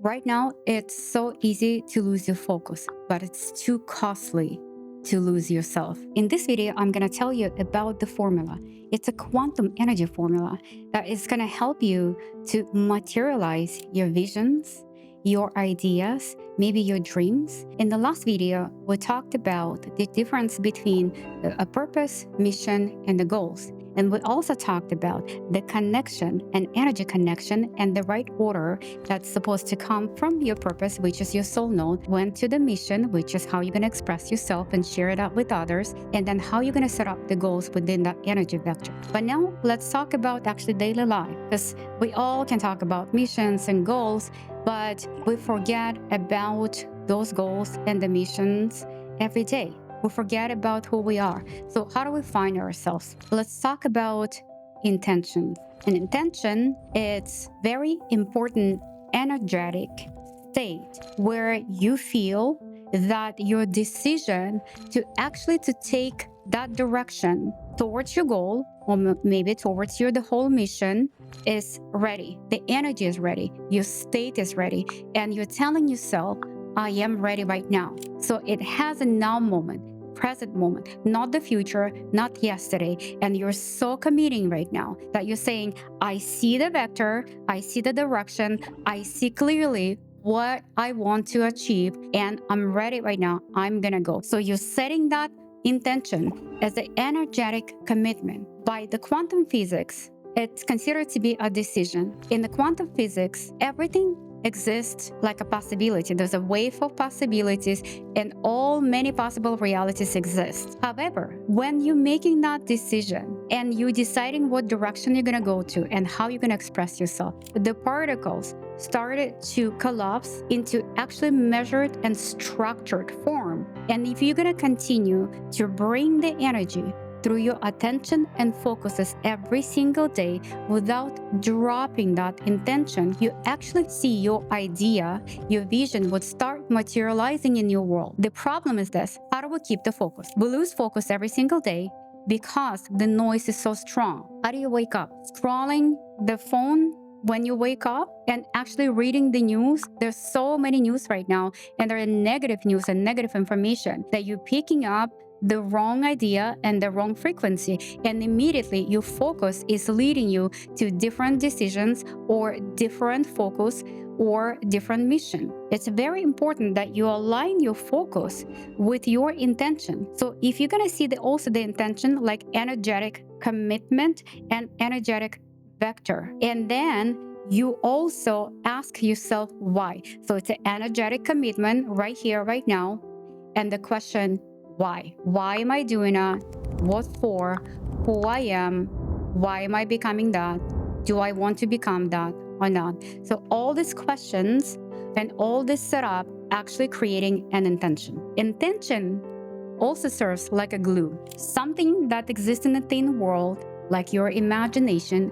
Right now, it's so easy to lose your focus, but it's too costly to lose yourself. In this video, I'm going to tell you about the formula. It's a quantum energy formula that is going to help you to materialize your visions, your ideas, maybe your dreams. In the last video, we talked about the difference between a purpose, mission, and the goals. And we also talked about the connection and energy connection and the right order that's supposed to come from your purpose, which is your soul node, went to the mission, which is how you're going to express yourself and share it out with others, and then how you're going to set up the goals within that energy vector. But now let's talk about actually daily life, because we all can talk about missions and goals, but we forget about those goals and the missions every day. We forget about who we are. So how do we find ourselves? Let's talk about intention. An intention is very important energetic state where you feel that your decision to actually to take that direction towards your goal, or maybe towards the whole mission, is ready. The energy is ready. Your state is ready. And you're telling yourself, I am ready right now. So it has a now moment, present moment, not the future, not yesterday. And you're so committing right now that you're saying, I see the vector, I see the direction, I see clearly what I want to achieve, and I'm ready right now. I'm gonna go. So you're setting that intention as an energetic commitment. By the quantum physics, it's considered to be a decision. In the quantum physics, everything exists like a possibility. There's a wave of possibilities and many possible realities exist. However, when you're making that decision and you're deciding what direction you're going to go to and how you're going to express yourself, the particles started to collapse into actually measured and structured form. And if you're going to continue to bring the energy through your attention and focuses every single day without dropping that intention, you actually see your idea, your vision would start materializing in your world. The problem is this: how do we keep the focus? We lose focus every single day because the noise is so strong. How do you wake up? Scrolling the phone when you wake up and actually reading the news. There's so many news right now, and there are negative news and negative information that you're picking up the wrong idea and the wrong frequency, and immediately your focus is leading you to different decisions or different focus or different mission. It's very important that you align your focus with your intention. So if you're going to see also the intention like energetic commitment and energetic vector, and then you also ask yourself why. So it's an energetic commitment right here, right now, and the question, why? Why am I doing that? What for? Who I am? Why am I becoming that? Do I want to become that or not? So all these questions and all this setup actually creating an intention. Intention also serves like a glue, something that exists in the thin world, like your imagination,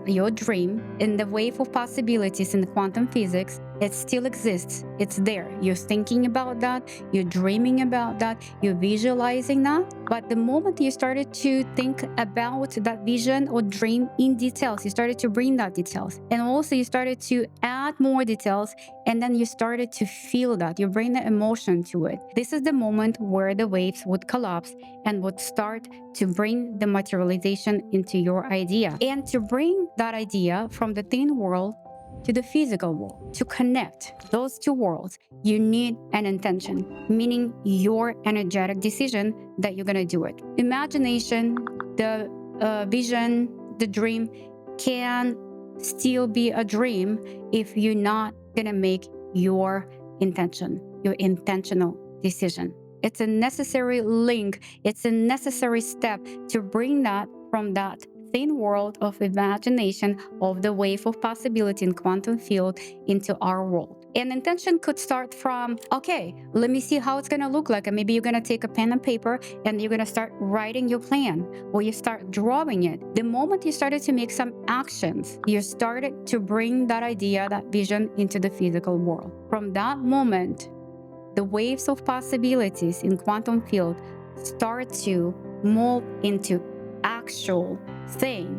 your dream, in the wave of possibilities in the quantum physics. It still exists. It's there. You're thinking about that. You're dreaming about that. You're visualizing that. But the moment you started to think about that vision or dream in details, you started to bring that details. And also you started to add more details. And then you started to feel that. You bring the emotion to it. This is the moment where the waves would collapse and would start to bring the materialization into your idea. And to bring that idea from the thin world to the physical world, to connect those two worlds, you need an intention, meaning your energetic decision that you're going to do it. Imagination, the vision, the dream can still be a dream if you're not going to make your intention, your intentional decision. It's a necessary link. It's a necessary step to bring that from that thin world of imagination of the wave of possibility in quantum field into our world. And intention could start from, okay, let me see how it's going to look like. And maybe you're going to take a pen and paper and you're going to start writing your plan, or you start drawing it. The moment you started to make some actions, you started to bring that idea, that vision into the physical world. From that moment, the waves of possibilities in quantum field start to move into actual thing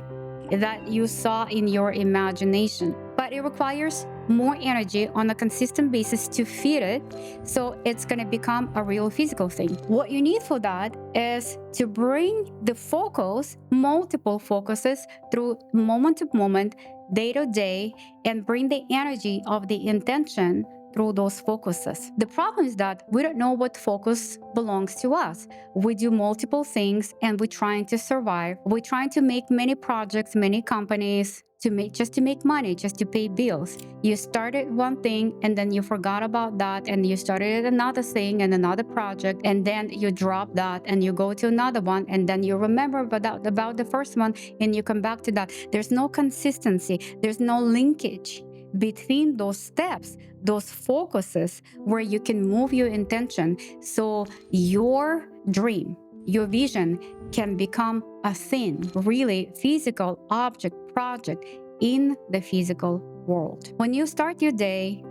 that you saw in your imagination. But it requires more energy on a consistent basis to feed it, so it's going to become a real physical thing. What you need for that is to bring the focus, multiple focuses, through moment to moment, day to day, and bring the energy of the intention through those focuses. The problem is that we don't know what focus belongs to us. We do multiple things and we're trying to survive. We're trying to make many projects, many companies, just to make money, just to pay bills. You started one thing and then you forgot about that, and you started another thing and another project, and then you drop that and you go to another one, and then you remember about the first one and you come back to that. There's no consistency, there's no linkage between those steps, those focuses where you can move your intention, so your dream, your vision can become a thing, really physical object, project in the physical world. When you start your day,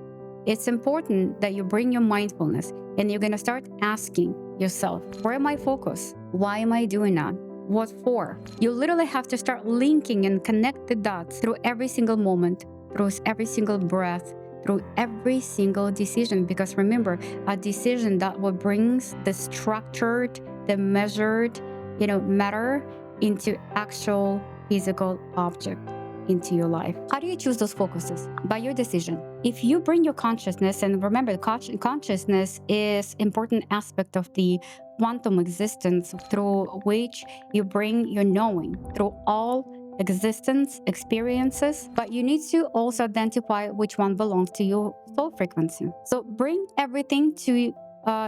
it's important that you bring your mindfulness and you're going to start asking yourself, where am I focused? Why am I doing that? What for? You literally have to start linking and connect the dots through every single moment, through every single breath, through every single decision. Because remember, a decision that will brings the structured, the measured, matter into actual physical object into your life. How do you choose those focuses? By your decision. If you bring your consciousness, and remember, consciousness is important aspect of the quantum existence through which you bring your knowing through all existence experiences, but you need to also identify which one belongs to your soul frequency. So bring everything to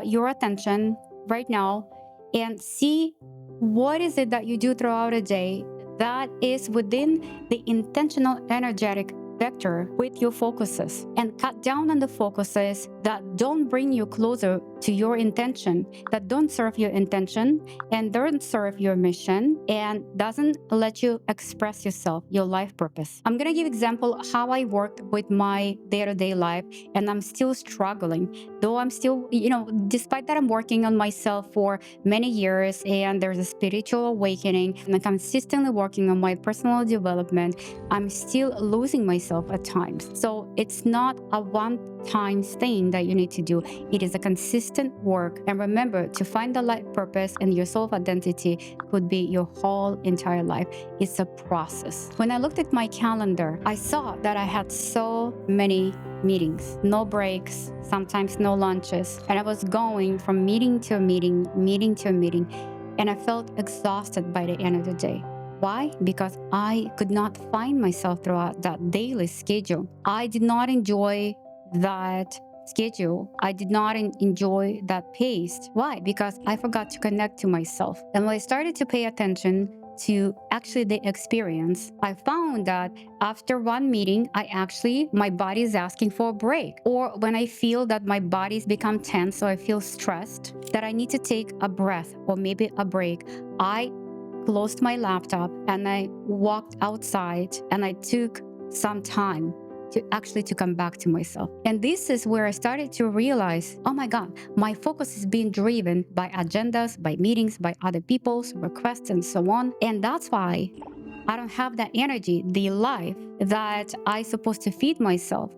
your attention right now and see what is it that you do throughout a day that is within the intentional energetic vector with your focuses, and cut down on the focuses that don't bring you closer to your intention, that don't serve your intention and don't serve your mission, and doesn't let you express yourself, your life purpose. I'm gonna give example how I worked with my day-to-day life, and I'm still struggling, though I'm still, despite that I'm working on myself for many years, and there's a spiritual awakening, and I'm consistently working on my personal development, I'm still losing myself at times. So it's not a one-time thing that you need to do. It is a consistent work. And remember, to find the life purpose and your self-identity could be your whole entire life. It's a process. When I looked at my calendar, I saw that I had so many meetings, no breaks, sometimes no lunches. And I was going from meeting to a meeting, meeting to a meeting, and I felt exhausted by the end of the day. Why? Because I could not find myself throughout that daily schedule. I did not enjoy that schedule. I did not enjoy that pace. Why? Because I forgot to connect to myself. And when I started to pay attention to actually the experience, I found that after one meeting, my body is asking for a break. Or when I feel that my body's become tense, so I feel stressed, that I need to take a breath or maybe a break, I closed my laptop and I walked outside and I took some time to come back to myself. And this is where I started to realize, oh my God, my focus is being driven by agendas, by meetings, by other people's requests and so on. And that's why I don't have that energy, the life that I'm supposed to feed myself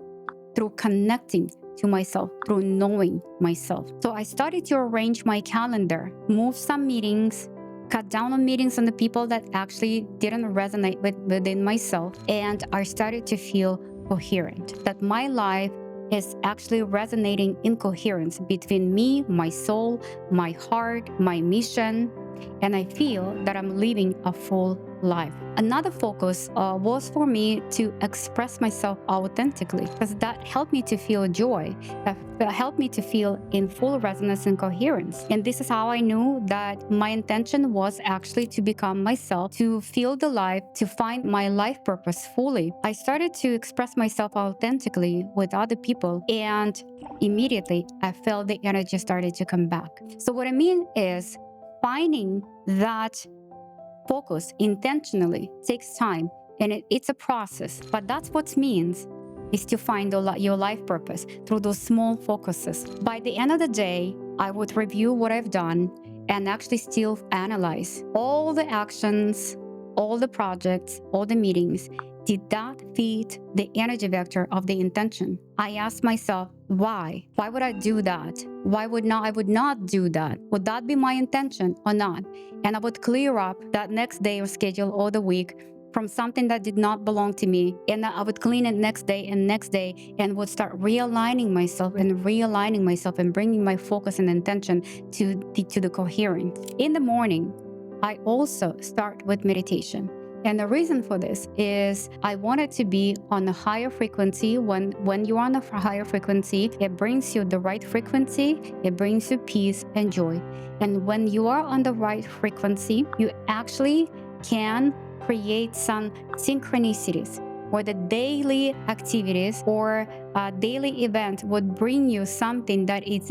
through connecting to myself, through knowing myself. So I started to arrange my calendar, move some meetings, cut down on meetings on the people that actually didn't resonate within myself, and I started to feel coherent, that my life is actually resonating in coherence between me, my soul, my heart, my mission, and I feel that I'm living a full life. Another focus was for me to express myself authentically, because that helped me to feel joy, that helped me to feel in full resonance and coherence. And this is how I knew that my intention was actually to become myself, to feel the life, to find my life purpose fully. I started to express myself authentically with other people, and immediately I felt the energy started to come back. So what I mean is, finding that focus intentionally takes time, and it's a process, but that's what it means, is to find your life purpose through those small focuses. By the end of the day, I would review what I've done and actually still analyze all the actions, all the projects, all the meetings, did that fit the energy vector of the intention? I asked myself, why? Why would I do that? Why would not I would not do that? Would that be my intention or not? And I would clear up that next day or schedule or the week from something that did not belong to me. And I would clean it next day and would start realigning myself and bringing my focus and intention to the coherence. In the morning, I also start with meditation. And the reason for this is I want it to be on a higher frequency. When you're on a higher frequency, it brings you the right frequency, it brings you peace and joy. And when you are on the right frequency, you actually can create some synchronicities, or the daily activities or daily event would bring you something that is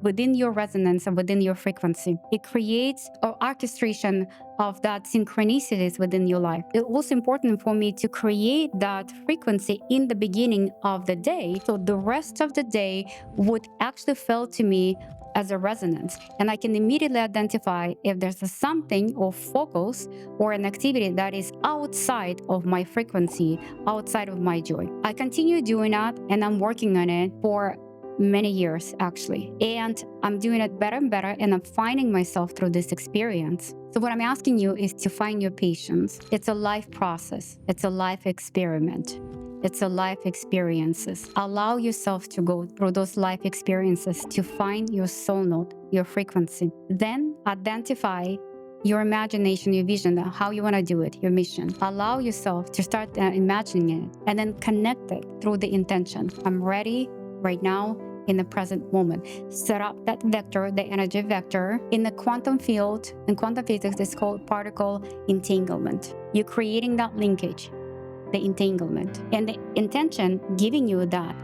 within your resonance and within your frequency. It creates an orchestration of that synchronicities within your life. It's also important for me to create that frequency in the beginning of the day, so the rest of the day would actually feel to me as a resonance, and I can immediately identify if there's a something or focus or an activity that is outside of my frequency, outside of my joy. I continue doing that, and I'm working on it for many years actually, and I'm doing it better and better, and I'm finding myself through this experience. So what I'm asking you is to find your patience. It's a life process. It's a life experiment. It's a life experiences. Allow yourself to go through those life experiences to find your soul note, your frequency. Then identify your imagination, your vision, how you want to do it, your mission. Allow yourself to start imagining it, and then connect it through the intention. I'm ready right now in the present moment. Set up that vector, the energy vector. In the quantum field, in quantum physics, it's called particle entanglement. You're creating that linkage, the entanglement, and the intention giving you that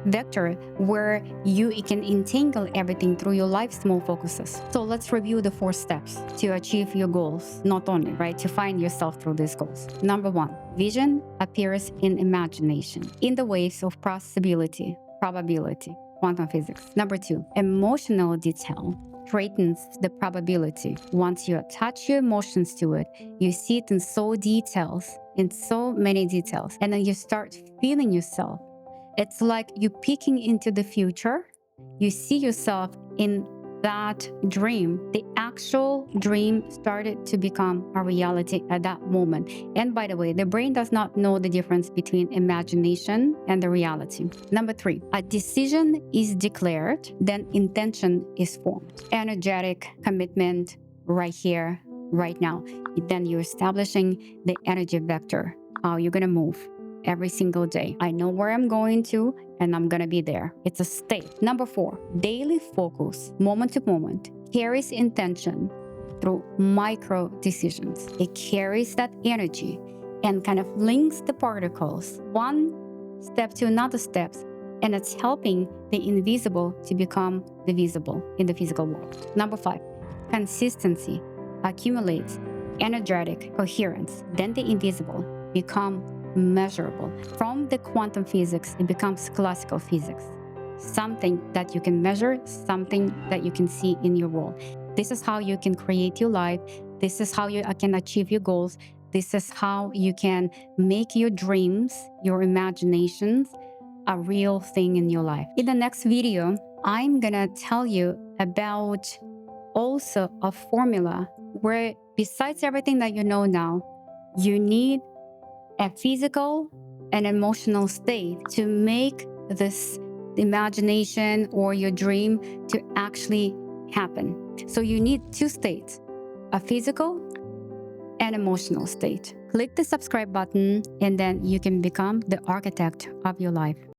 vector where you can entangle everything through your life small focuses. So let's review the 4 steps to achieve your goals, not only, right, to find yourself through these goals. Number 1, vision appears in imagination, in the waves of possibility, probability, quantum physics. Number 2, emotional detail straightens the probability. Once you attach your emotions to it, you see it in so many details, and then you start feeling yourself. It's like you peeking into the future. You see yourself in that dream. The actual dream started to become a reality at that moment. And by the way, the brain does not know the difference between imagination and the reality. Number 3, a decision is declared, then intention is formed. Energetic commitment right here, right now. Then you're establishing the energy vector, how you're going to move every single day. I know where I'm going to, and I'm gonna be there. It's a state. Number 4, daily focus, moment to moment, carries intention through micro decisions. It carries that energy and kind of links the particles one step to another steps, and it's helping the invisible to become the visible in the physical world. Number 5, consistency accumulates energetic coherence. Then the invisible become measurable. From the quantum physics, it becomes classical physics. Something that you can measure, something that you can see in your world. This is how you can create your life. This is how you can achieve your goals. This is how you can make your dreams, your imaginations, a real thing in your life. In the next video, I'm gonna tell you about also a formula where, besides everything that you know now, you need a physical and emotional state to make this imagination or your dream to actually happen. So you need 2 states, a physical and emotional state. Click the subscribe button, and then you can become the architect of your life.